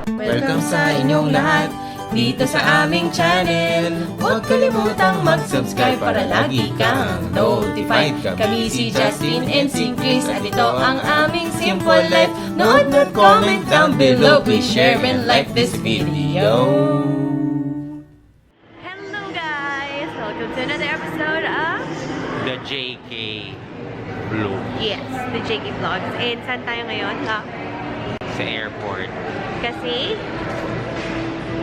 Welcome sa inyong lahat dito sa aming channel. Huwag kalimutang mag-subscribe para lagi kang notified. Kami si Justin and si Chris at ito ang aming Simple Life. Nood at comment down below. Please share and like this video. Hello guys! Welcome to another episode of The JK Vlog Yes, the JK Vlogs. And saan tayo ngayon? sa airport. Kasi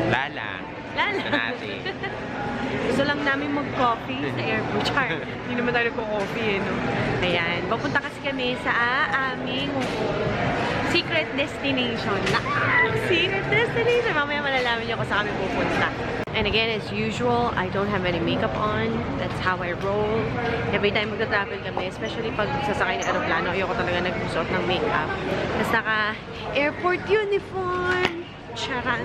Lala. Lala. Natin. gusto lang namin mag-coffee sa airport. Char, hindi naman tayo nagko-coffee no? Ayan, papunta kasi kami sa aming secret destination. Secret destination! Mamaya malalaman niyo kung saan kami pupunta. And again, as usual, I don't have any makeup on. That's how I roll. Every time magta-travel kami, especially pag sasakay ng aeroplano, ayoko talaga nagsusuot ng makeup. Tapos naka-airport uniform. Charan.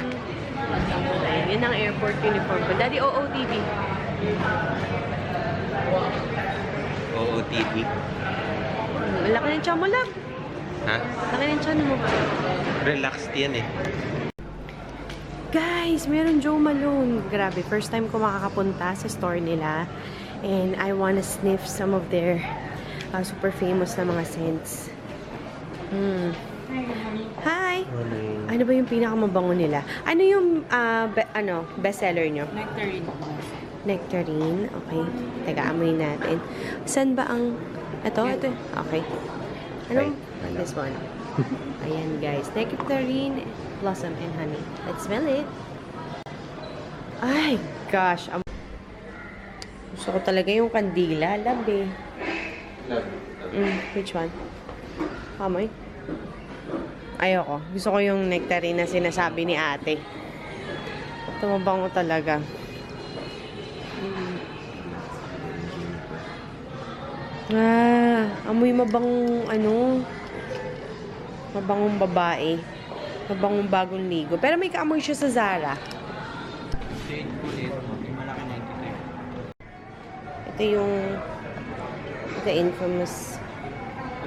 Ayan, yun ang airport uniform ko. Daddy, OOTV. OOTD. Laki ng tiyan mo lang. Ha? Laki ng tiyan mo ba? Relaxed yan eh. Guys, meron Joe Malone. Grabe, first time ko makakapunta sa store nila. And I wanna sniff some of their super famous na mga scents. Hi! Ano ba yung pinakamabango nila? Ano yung bestseller nyo? Nectarine. Nectarine. Okay. Teka, amoy natin. Saan ba ang... Ito? Ito. Okay. Ano? This one. Ayan, guys. Nectarine, blossom, and honey. Let's smell it. Ay, gosh. Gusto ko talaga yung kandila. Love eh. Which one? Amoy? Ayoko. Gusto ko yung nectarine na sinasabi ni ate. Tumabango talaga. Amoy mabangong mabangong babae. Mabangong bagong ligo. Pero may kaamoy siya sa Zara. Ito yung the infamous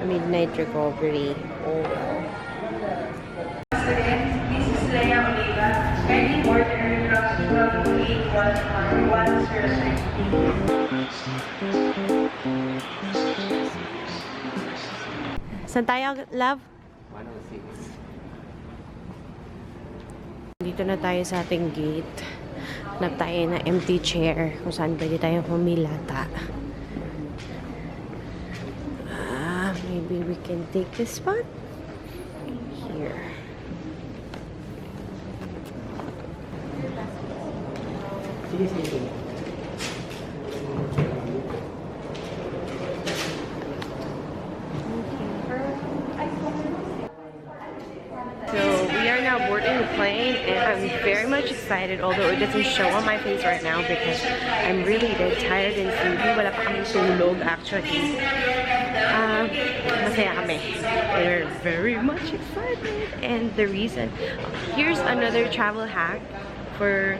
Midnight Recovery. Oh. Mrs. Leia Oliva, kindly order drugs from 8111. Saan tayo, love? 106. Dito na tayo sa ating gate. Hanap tayo na empty chair kung saan pwede tayo pumilata. Maybe we can take this spot. Here. So we are now boarding the plane and I'm very much excited, although it doesn't show on my face right now because I'm really dead tired and sleepy. Wala pa kaming tulog actually. Masaya kami. We're very much excited. And the reason, here's another travel hack for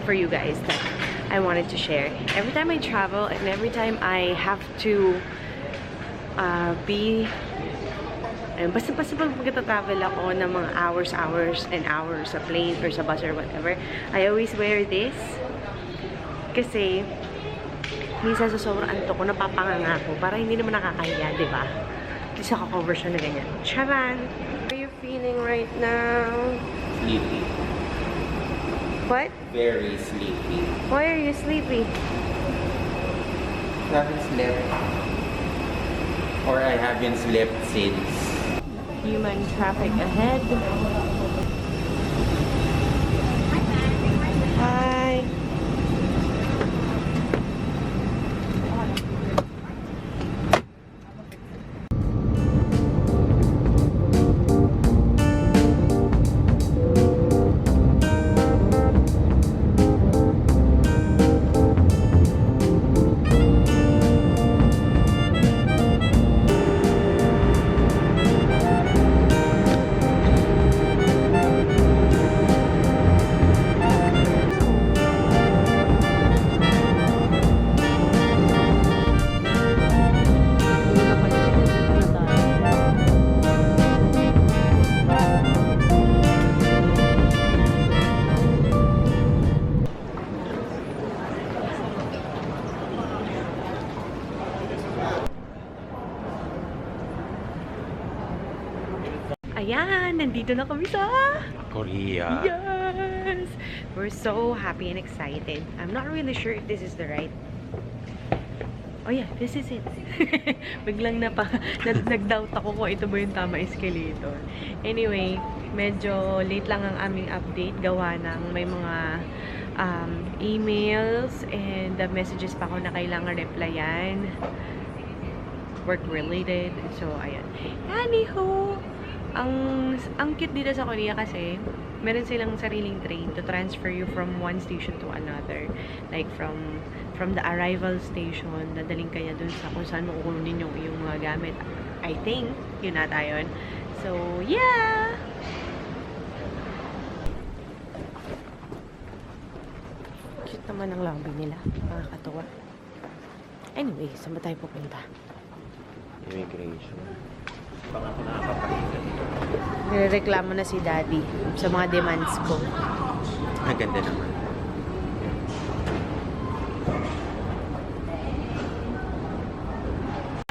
you guys that I wanted to share. Every time I travel and every time I have to basta pag magta-travel ako ng mga hours and hours sa plane or sa bus or whatever, I always wear this. Kasi, minsan sa sobrang antok ko, napapanganga ko para hindi naman nakakahiya, di ba? Kasi ako-cover siya na ganyan. Charan! How are you feeling right now? Sleepy. What? Very sleepy. Why are you sleepy? Haven't slept. Or I haven't slept since. Human traffic ahead. Hi! Ayan, nandito na kami sa Korea. Yes! We're so happy and excited. I'm not really sure if this is the right... Oh yeah, this is it. Biglang nag-doubt ako kung ito ba yung tama escalator. Anyway, medyo late lang ang aming update. Gawa ng may mga emails and the messages pa ako na kailangan replyan. Work-related. So, ayan. Anywho, ang cute dito sa Korea kasi meron silang sariling train to transfer you from one station to another. Like from the arrival station, dadaling kaya dun sa kung saan mo kukunin yung iyong mga gamit. I think, yun na tayo. So, yeah! Cute naman ang lobby nila. Nakakatuwa. Anyway, saan ba tayo pupunta? Immigration. Baka ako nakakapahinga dito. Nireklamo na si Daddy sa mga demands ko. Ang ganda naman.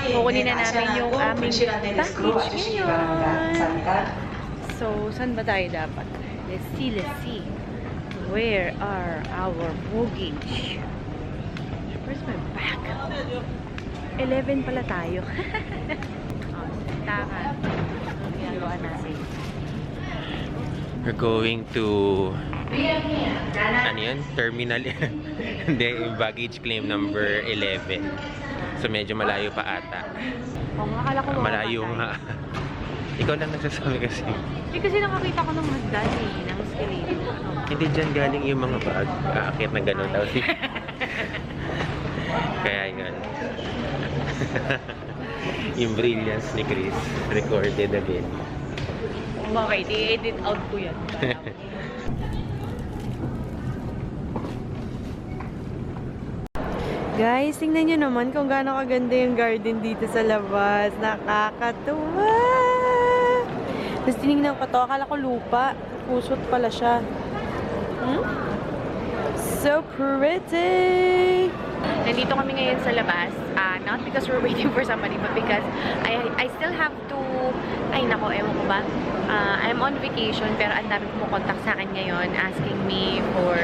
Kukunin na namin yung aming package ngayon. So, saan ba tayo dapat? Let's see. Where are our baggage? Where's my bag? 11 pala tayo. Takan. Ang ginagawa natin. We're going to... Ano yun? Terminal. Hindi, baggage claim number 11. So, medyo malayo pa ata. Oo nga, akala ko Malayo nga. Ikaw lang nagsasabi kasi. Hindi kasi nakakita ko ng hagdan ng escalator. Hindi dyan galing yung mga bag. Aakit na gano'n. Tapos kaya yun. Yung brilliance ni Chris recorded again. Okay, i-edit out ko yan. Guys, tingnan nyo naman kung gaano kaganda yung garden dito sa labas. Nakakatuwa! Tapos tinignan ko to, akala ko lupa. Pusot pala siya. So pretty! Nandito kami ngayon sa labas. Not because we're waiting for somebody, but because I still have to... Ay, nako, ewan ko ba? I'm on vacation, pero ang dami kumukontak sa akin ngayon asking me for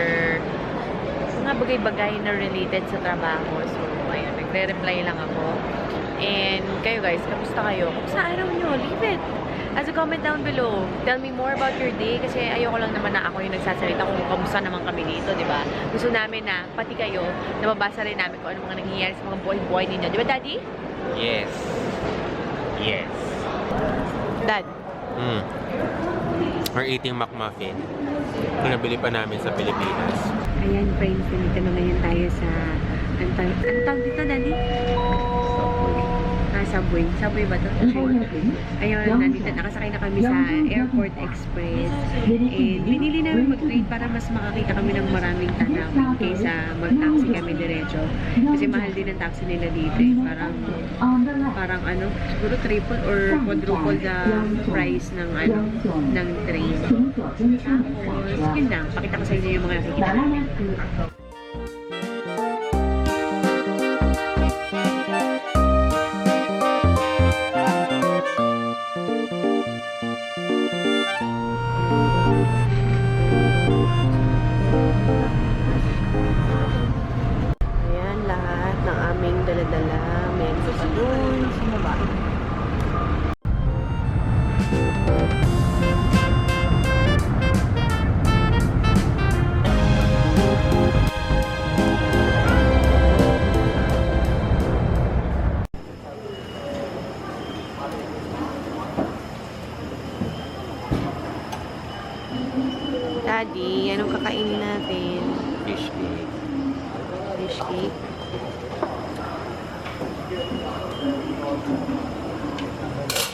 mga bagay-bagay na related sa trabaho. So, ayun, nagre-reply lang ako. And kayo guys, kamusta kayo? Kung sa araw nyo, leave it! As a comment down below, tell me more about your day kasi ayoko lang naman na ako yung nagsasalita kung kamusta naman kami dito, di ba? Gusto namin na, pati kayo, nababasa rin namin kung ano mga nangyayari sa mga buhay-buhay ninyo. Di ba, Daddy? Yes. Yes. Dad? We're eating McMuffin. Ito nabili pa namin sa Pilipinas. Ayan, friends, nandito na ngayon tayo sa... Ano tawag dito, Daddy? Subway. Subway ba ito? Ayun, nandito, nakasakay na kami sa Airport Express. And binili namin mag-trade para mas makakita kami ng maraming tanawin kaysa mag-taxi kami diretso. Kasi mahal din ang taxi nila dito eh. Parang ano, siguro triple or quadruple the price ng ng train. Tapos, yun lang. Pakita ko sa inyo yung mga nakikita namin. Ayan, lahat ng aming dala-dala. Meron pa doon sa baba. Daddy, anong kakainin natin? Fish cake. Fish cake.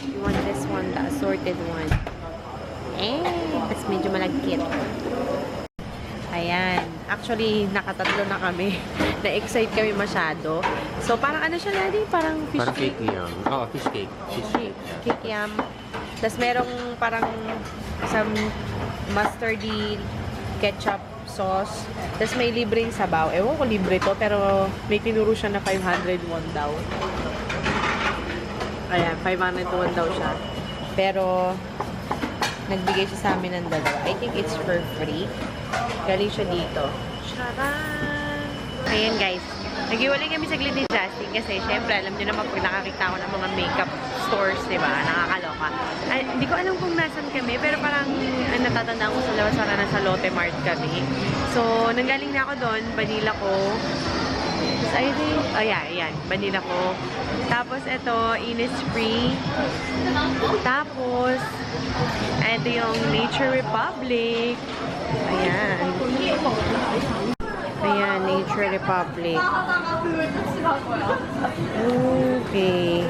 You want this one, the assorted one. Tapos medyo malagkit. Ayan. Actually, nakatatlo na kami. Na-excite kami masyado. So, parang ano siya, Daddy? Parang fish Parang cake. cake yum. Oo, fish cake. Fish cake. Cake yam. Tapos merong parang some mustardy ketchup sauce. Tapos may libreng sabaw. Ewan ko libre to, pero may tinuro siya na 501 daw. Ayan, 501 daw siya. Pero, Nagbigay siya sa amin ng dalawa. I think it's for free. Galing siya dito. Charan! Ayan guys. Nag-iwalay kami saglit ni Justin kasi syempre alam niyo naman pag nakakita ko ng mga makeup stores, di ba? Nakakaloka. Ay, hindi ko alam kung nasan kami pero parang natatandaan ko sa labas para nasa Lotte Mart kami. So, nanggaling na ako doon. Vanilla ko. I think, oh yeah, ayan. Vanilla ko. Tapos ito, Innisfree. Tapos, ito yung Nature Republic. Ayan. Ayan, Nature Republic. Okay.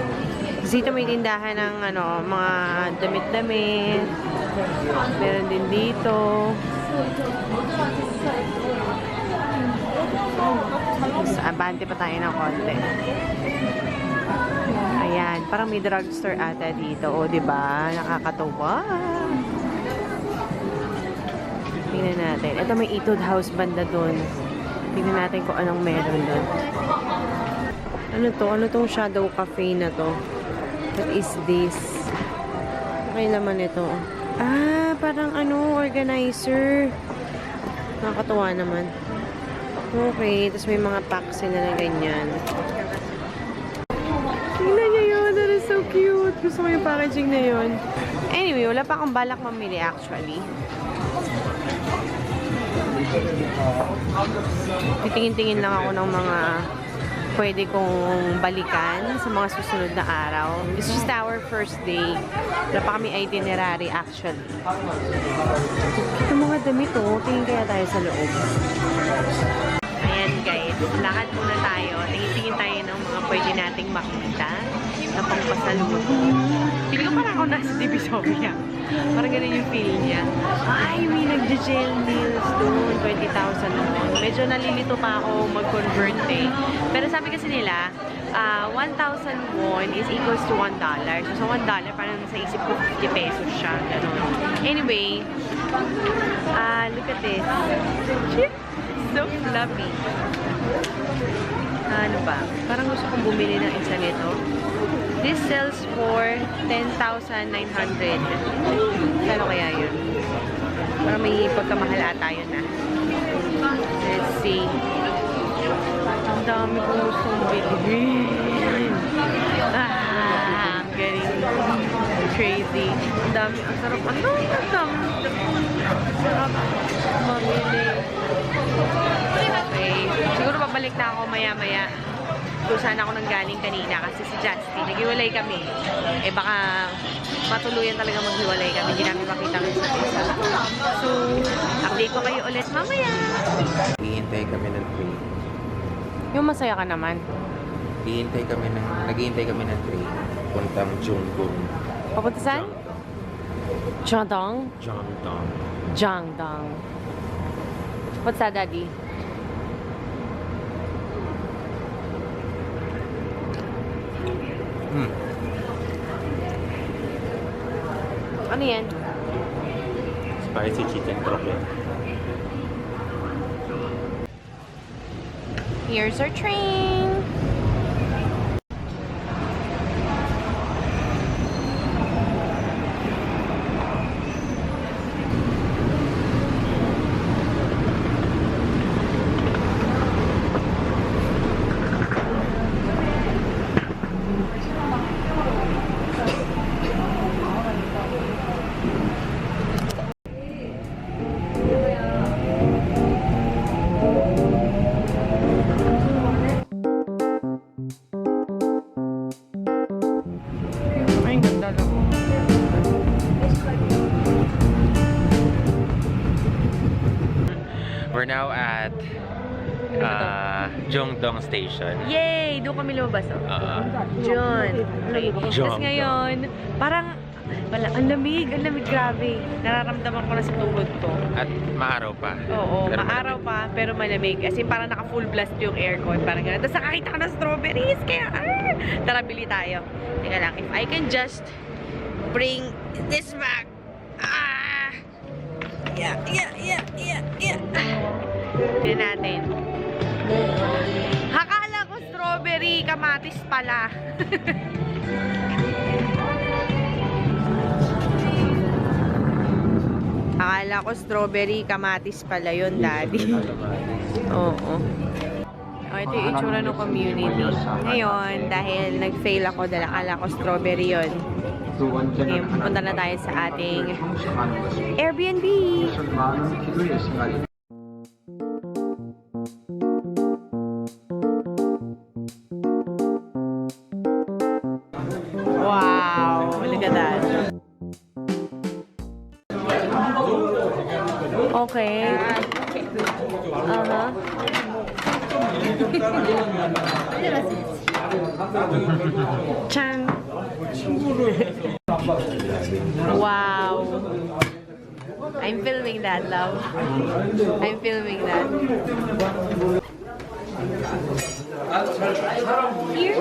Dito may tindahan ng ano, mga damit-damit. Meron din dito. Abante pa tayo ng konti. Ayan, parang may drugstore ata dito. O, diba? Nakakatuwa. Tingnan natin. Ito may Etude House banda dun. Tingnan natin kung anong meron dun. Ano to? Ano tong shadow cafe na to? What is this? Okay naman ito. Ah, parang ano, organizer. Nakakatuwa naman. Okay, tapos may mga packs sila na ganyan. Tingnan niyo yun. That is so cute. Gusto ko yung packaging na yun. Anyway, wala pa akong balak mamili actually. Titingin-tingin lang ako ng mga pwede kong balikan sa mga susunod na araw. This is just our first day. Wala pa kami itinerary actually. Ito mga damit oh. Tingin kaya tayo sa loob. Ayan guys, lakad muna tayo. Tingin-tingin tayo ng mga pwede nating makita na pangpasalubong. Pili ko parang ako nasa Divisoria. Parang ganun yung feel niya. Ay, may nagja-gel nails doon. 20,000 naman. Medyo nalilito pa ako mag-convert eh. Pero sabi kasi nila, 1,000 won is equals to $1. So, sa $1, parang sa isip ko 50 pesos siya. Ganun. Anyway, look at this. So fluffy. Ano ba? Parang gusto kong bumili ng isa nito. This sells for 10,900. Kano kaya yun? Parang may pagkamahal ata yun na. Let's see. Ang dami kong gustong bilhin. I'm getting crazy. Ang dami. Ang sarap. Ang dami. Ang sarap. Mamili. Okay. Siguro babalik na ako maya-maya. Kung saan ako nanggaling kanina kasi si Justin, naghiwalay kami. Eh baka matuluyan talaga maghiwalay kami. Hindi namin makita ng isa't isa. So, update ko kayo ulit mamaya. Naghihintay kami ng train. Yung masaya ka naman. Naghihintay kami ng train. Puntang Junggung. Papunta saan? Jiangdong? Jongdong. Jiangdong. What's that, Daddy? Ano yan? Spicy chicken croquette. Here's our train. We're now at Jongdong Station. Yay! Doon kami lumabas, oh. Diyon. Okay. Tapos Jongdong. ngayon, parang, wala, ang lamig, grabe. Nararamdaman ko na sa tuhod ko. At maaraw pa. Oo, Pero maaraw pa, pero malamig. As in, parang naka-full blast yung aircon. Parang gano'n. Tapos nakakita ko ng strawberries, kaya, tara, bili tayo. Teka lang, if I can just bring this back. Yeah. Tignan natin. Akala ko strawberry, kamatis pala. Akala ko strawberry kamatis pala yun, Daddy. Oo. Oh, ito yung itsura ng community. Ngayon, dahil nag-fail ako, dahil akala ko strawberry yun. Okay, pupunta na tayo sa ating Airbnb. Wow, look at that. Okay. Chan. Wow. I'm filming that, love. I'm filming that. Here?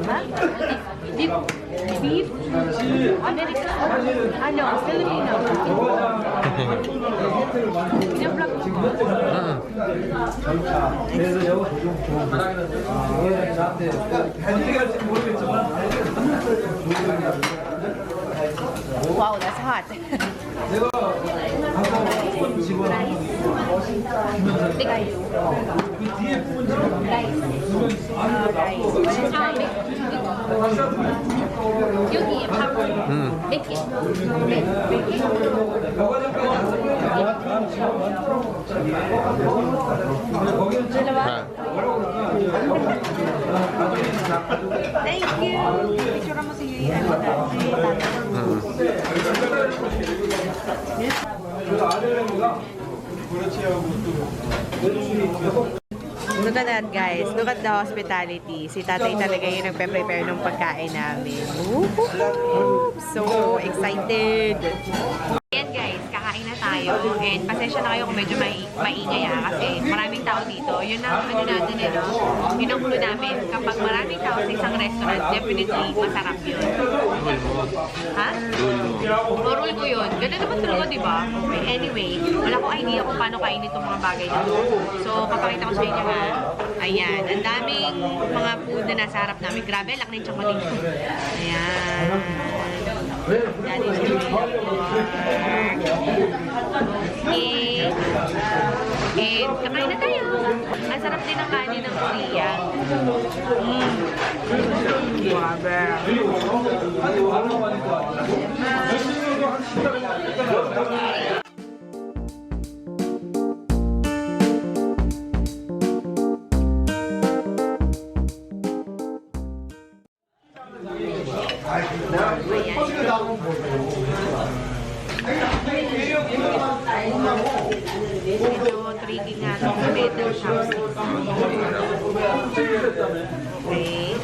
Ha? Beef? Beef? American? Ano? Filipino? Pinablog mo ko? Wow, that's hot. 여기 밥을 몇 개? 몇 개? Thank you. Picture mo si Look at that, guys. Look at the hospitality. Si tatay talaga yung nagpe-prepare ng pagkain namin. Woohoo! So excited! Ayan guys, kakain na tayo. And pasensya na kayo kung medyo maingay kasi maraming tao dito. Yun ang ano natin yun ang clue namin. Kapag maraming tao sa isang restaurant, definitely masarap yun. Ha? O, rule ko yun. Ganun naman talaga, di ba? Okay, anyway, wala ko idea kung paano kainin itong mga bagay na to. So, papakita ko sa inyo ha. Ayan, ang daming mga food na nasa harap namin. Grabe, laki na yung chocolate. Ayan. That is the okay. And kakain na tayo. Ang sarap din ang kanin ng Korea. Grabe. Ito, tricky nga itong metal chopsticks. Okay.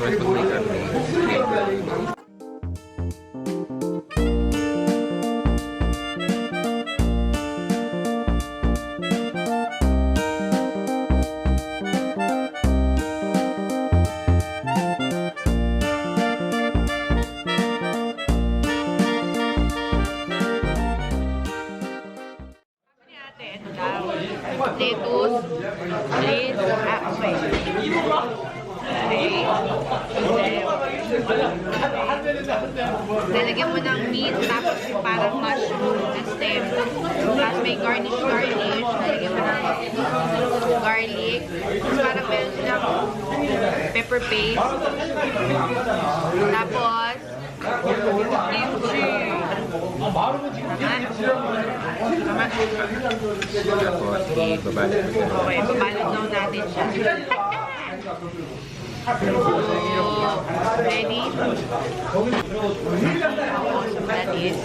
Lettuce, please. Okay. Lalagyan mo ng meat, tapos yung parang mushroom na stem. Tapos may garnish. Lalagyan mo ng garlic. Tapos parang meron silang pepper paste. Tapos, kimchi. Okay, babalot. Okay, babalot lang natin siya. So, ready? So, that is.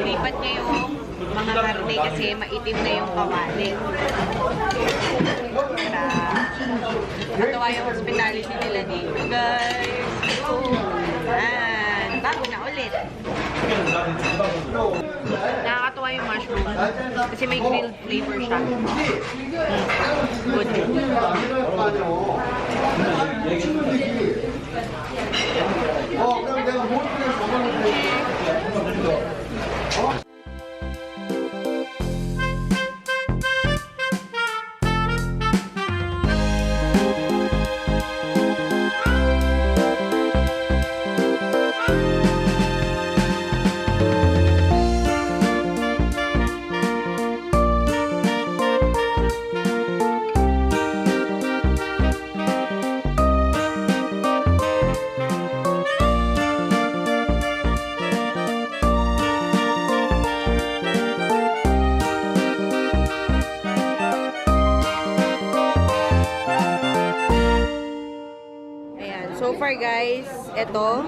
Lipat niya yung mga karne kasi maitim na yung kawali. Natuwa yung hospitality nila dito, guys. Ayan. Bago na ulit. Nakakatuwa yung mushroom. Kasi may grilled flavor siya. Good. 그럼 내가 모르는 저거는 So far guys, eto.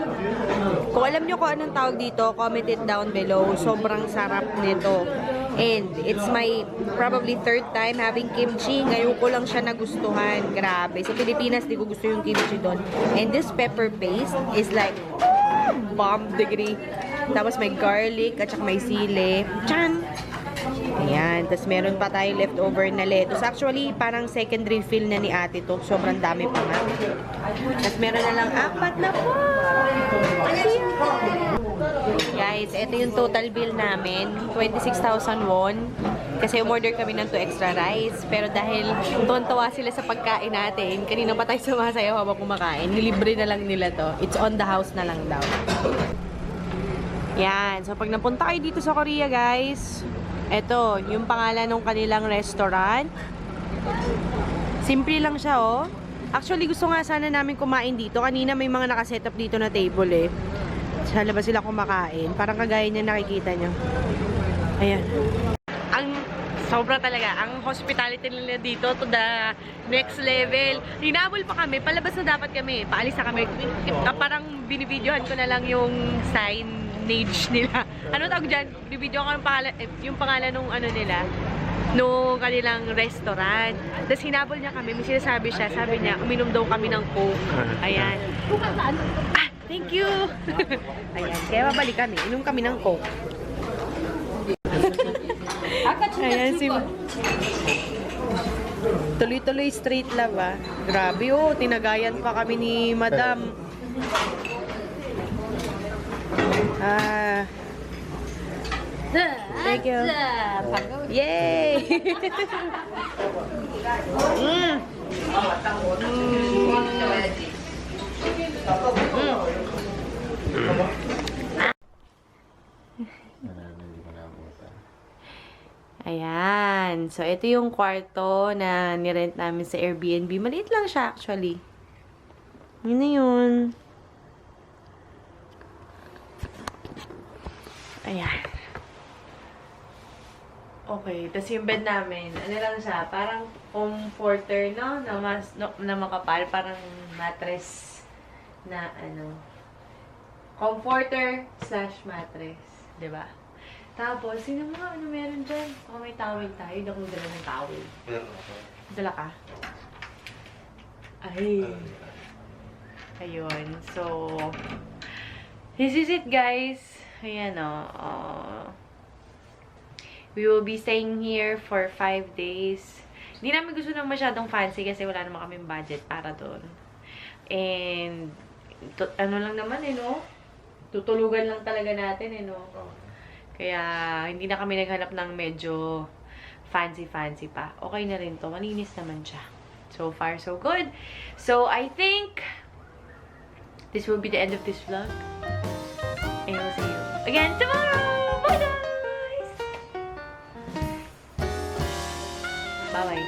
Kung alam nyo kung anong tawag dito, comment it down below. Sobrang sarap nito. And it's my probably third time having kimchi. Ngayon ko lang siya nagustuhan. Grabe. Sa Pilipinas, di ko gusto yung kimchi doon. And this pepper paste is like bomb degree. Tapos may garlic at saka may sili. Chan! Ayan. Tapos meron pa tayo leftover na lettuce. Actually, parang second refill na ni ate to. Sobrang dami pa nga. Tapos meron na lang 4 na po. Guys, ito yung total bill namin. 26,000 won. Kasi umorder kami ng 2 extra rice. Pero dahil tuwan-tuwa sila sa pagkain natin, kanina pa tayo sumasayaw habang kumakain. Nilibre na lang nila to. It's on the house na lang daw. Yan. So, pag napunta kayo dito sa Korea, guys, ito, yung pangalan ng kanilang restaurant. Simple lang siya, oh. Actually, gusto nga sana namin kumain dito. Kanina may mga nakaset up dito na table, eh. Sa labas sila kumakain. Parang kagaya niya nakikita nyo. Ayan. Ang sobra talaga. Ang hospitality nila dito to the next level. Hinabol pa kami. Palabas na dapat kami. Paalis na kami. Parang binibidyohan ko na lang yung signage nila. Ano tawag dyan? Binibidyohan ko yung pangalan nung ano nila. No kanilang restaurant. Tapos hinabol niya kami. May sinasabi siya. Sabi niya, uminom daw kami ng Coke. Ayan. Ah, thank you! Ayan. Kaya babalik kami. Inom kami ng Coke. Ayan si... Tuloy-tuloy straight love, ah. Grabe, oh. Tinagayan pa kami ni Madam. Ah... Thank you. Yay! Ayan. So, ito yung kwarto na nirent namin sa Airbnb. Maliit lang siya, actually. Yun na yun. Ayan. Okay. Tapos yung bed namin, ano lang siya, parang comforter, no? Na makapal. Parang mattress na, ano, comforter / mattress. Diba? Tapos, sino mga ano meron dyan? Baka may towel tayo. Hindi akong dala ng towel. Dala ka? Ay. Ayun. So, this is it, guys. Ayan, o. We will be staying here for 5 days. Hindi namin gusto ng masyadong fancy kasi wala naman kaming budget para doon. And, ano lang naman, eh, no? Tutulugan lang talaga natin, eh, no? Kaya, hindi na kami naghanap ng medyo fancy-fancy pa. Okay na rin to. Malinis naman siya. So far, so good. So, I think this will be the end of this vlog. And we'll see you again tomorrow! Bye, guys! Bye-bye.